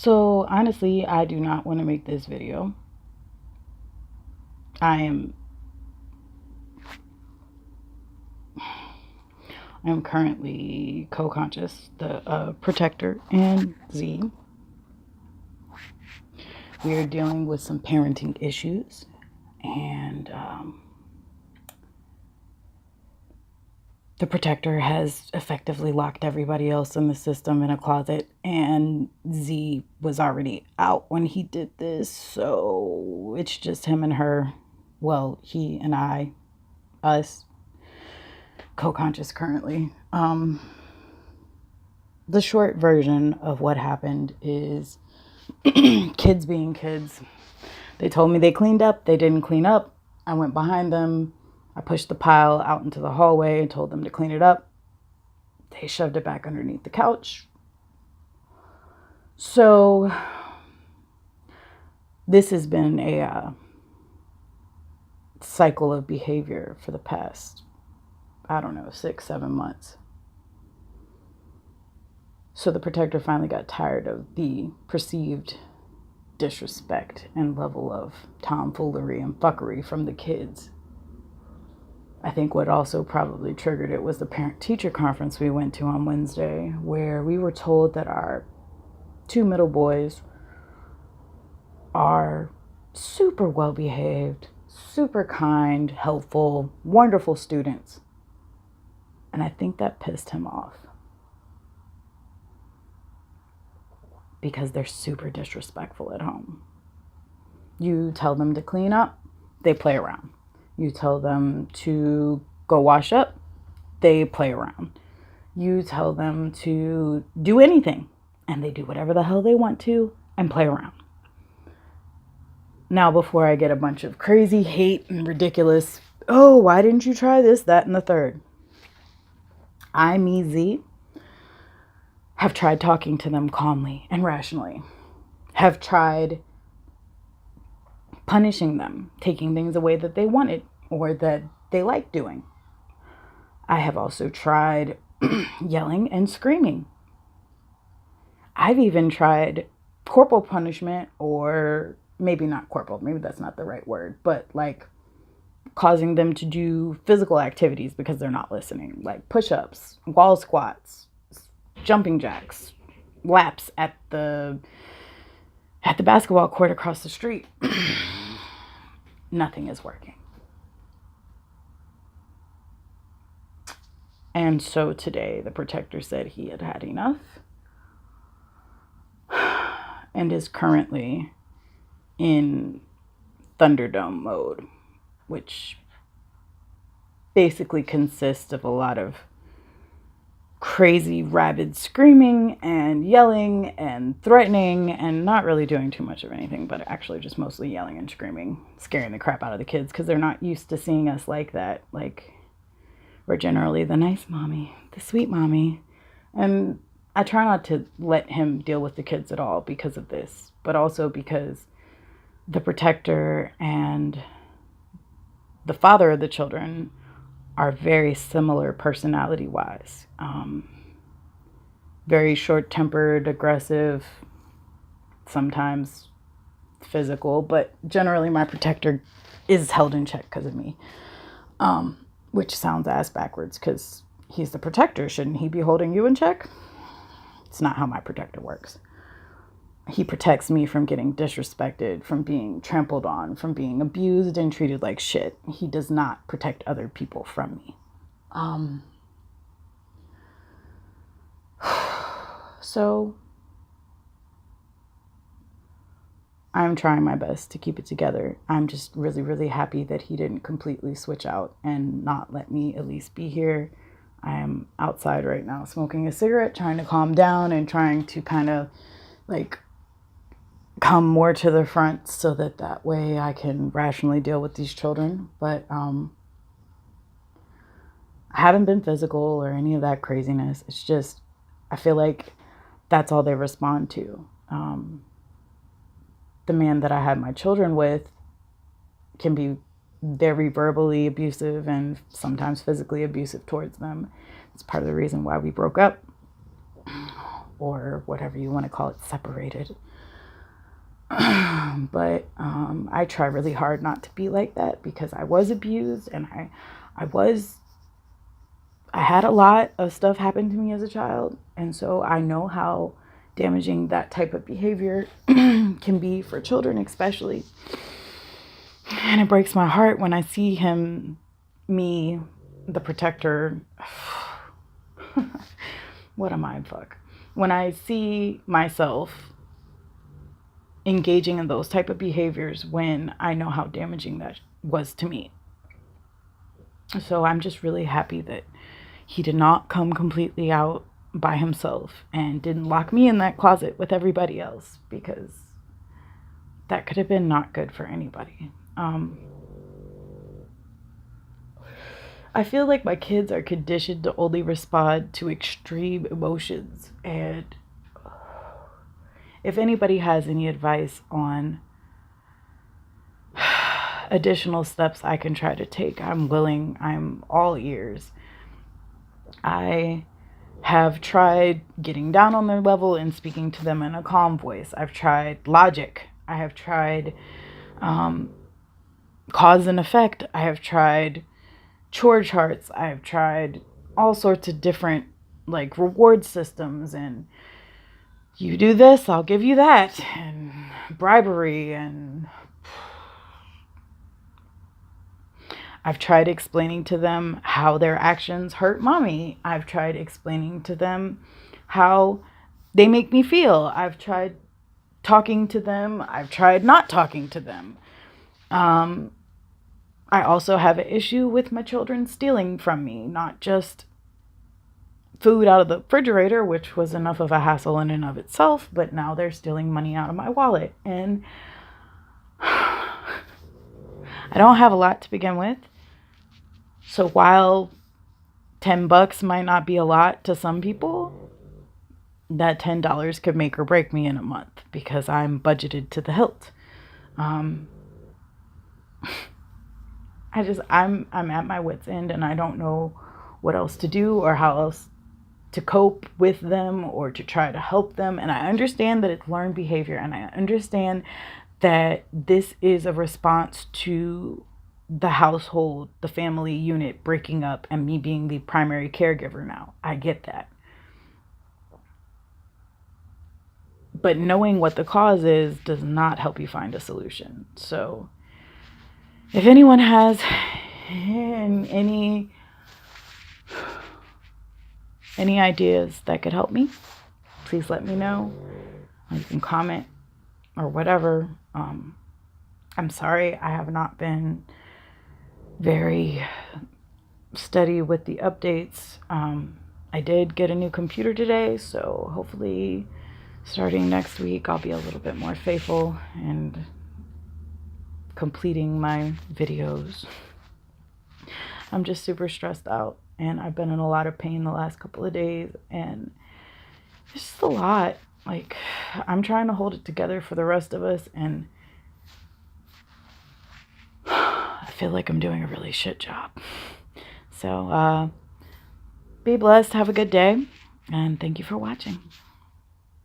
So honestly, I do not want to make this video. I am currently co-conscious, the protector, and Z. We are dealing with some parenting issues, and the protector has effectively locked everybody else in the system in a closet, and Z was already out when he did this, so it's just him and her. Well, he and I, us, co-conscious currently. The short version of what happened is kids being kids. They told me they cleaned up. They didn't clean up. I went behind them. I pushed the pile out into the hallway and told them to clean it up. They shoved it back underneath the couch. So this has been a cycle of behavior for the past, 6-7 months. So the protector finally got tired of the perceived disrespect and level of tomfoolery and fuckery from the kids. I think what also probably triggered it was the parent-teacher conference we went to on Wednesday, where we were told that our 2 middle boys are super well-behaved, super kind, helpful, wonderful students. And I think that pissed him off, because they're super disrespectful at home. You tell them to clean up, they play around. You tell them to go wash up, they play around. You tell them to do anything, and they do whatever the hell they want to and play around. Now, before I get a bunch of crazy hate and ridiculous, oh, why didn't you try this, that, and the third? I, me, Z, have tried talking to them calmly and rationally. Have tried punishing them, taking things away that they wanted or that they liked doing. I have also tried yelling and screaming. I've even tried corporal punishment, or maybe not corporal, maybe that's not the right word, but like causing them to do physical activities because they're not listening, like push-ups, wall squats, jumping jacks, laps at the basketball court across the street. Nothing is working. And so today the protector said he had had enough and is currently in Thunderdome mode, which basically consists of a lot of crazy, rabid screaming and yelling and threatening and not really doing too much of anything, but actually just mostly yelling and screaming, scaring the crap out of the kids because they're not used to seeing us like that. Like, we're generally the nice mommy, the sweet mommy. And I try not to let him deal with the kids at all because of this, but also because the protector and the father of the children are very similar personality-wise. Very short-tempered, aggressive, sometimes physical, but generally my protector is held in check because of me, which sounds ass backwards because he's the protector. Shouldn't he be holding you in check? It's not how my protector works. He protects me from getting disrespected, from being trampled on, from being abused and treated like shit. He does not protect other people from me. So I'm trying my best to keep it together. I'm just really, really happy that he didn't completely switch out and not let me at least be here. I am outside right now smoking a cigarette, trying to calm down and trying to kind of like come more to the front so that way I can rationally deal with these children. But I haven't been physical or any of that craziness. It's just, I feel like that's all they respond to. The man that I had my children with can be very verbally abusive and sometimes physically abusive towards them. It's part of the reason why we broke up. or whatever you want to call it, separated. But I try really hard not to be like that, because I was abused, and I had a lot of stuff happen to me as a child. And so I know how damaging that type of behavior can be for children, especially. And it breaks my heart when I see me, the protector. What am I? Fuck. When I see myself engaging in those type of behaviors, when I know how damaging that was to me. So I'm just really happy that he did not come completely out by himself and didn't lock me in that closet with everybody else, because that could have been not good for anybody. I feel like my kids are conditioned to only respond to extreme emotions, and if anybody has any advice on additional steps I can try to take, I'm willing. I'm all ears. I have tried getting down on their level and speaking to them in a calm voice. I've tried logic. I have tried cause and effect. I have tried chore charts. I have tried all sorts of different like reward systems, and you do this, I'll give you that, and bribery. And I've tried explaining to them how their actions hurt mommy. I've tried explaining to them how they make me feel. I've tried talking to them. I've tried not talking to them. I also have an issue with my children stealing from me, not just food out of the refrigerator, which was enough of a hassle in and of itself, but now they're stealing money out of my wallet. And I don't have a lot to begin with. So while $10 might not be a lot to some people, that $10 could make or break me in a month, because I'm budgeted to the hilt. I'm at my wit's end, and I don't know what else to do or how else to cope with them or to try to help them. And I understand that it's learned behavior, and I understand that this is a response to the household, the family unit breaking up, and me being the primary caregiver now. I get that. But knowing what the cause is does not help you find a solution. So if anyone has any ideas that could help me, please let me know. You can comment or whatever. I'm sorry I have not been very steady with the updates. I did get a new computer today, so hopefully starting next week I'll be a little bit more faithful and completing my videos. I'm just super stressed out, and I've been in a lot of pain the last couple of days, and it's just a lot. Like, I'm trying to hold it together for the rest of us, and I feel like I'm doing a really shit job. So be blessed, have a good day, and thank you for watching.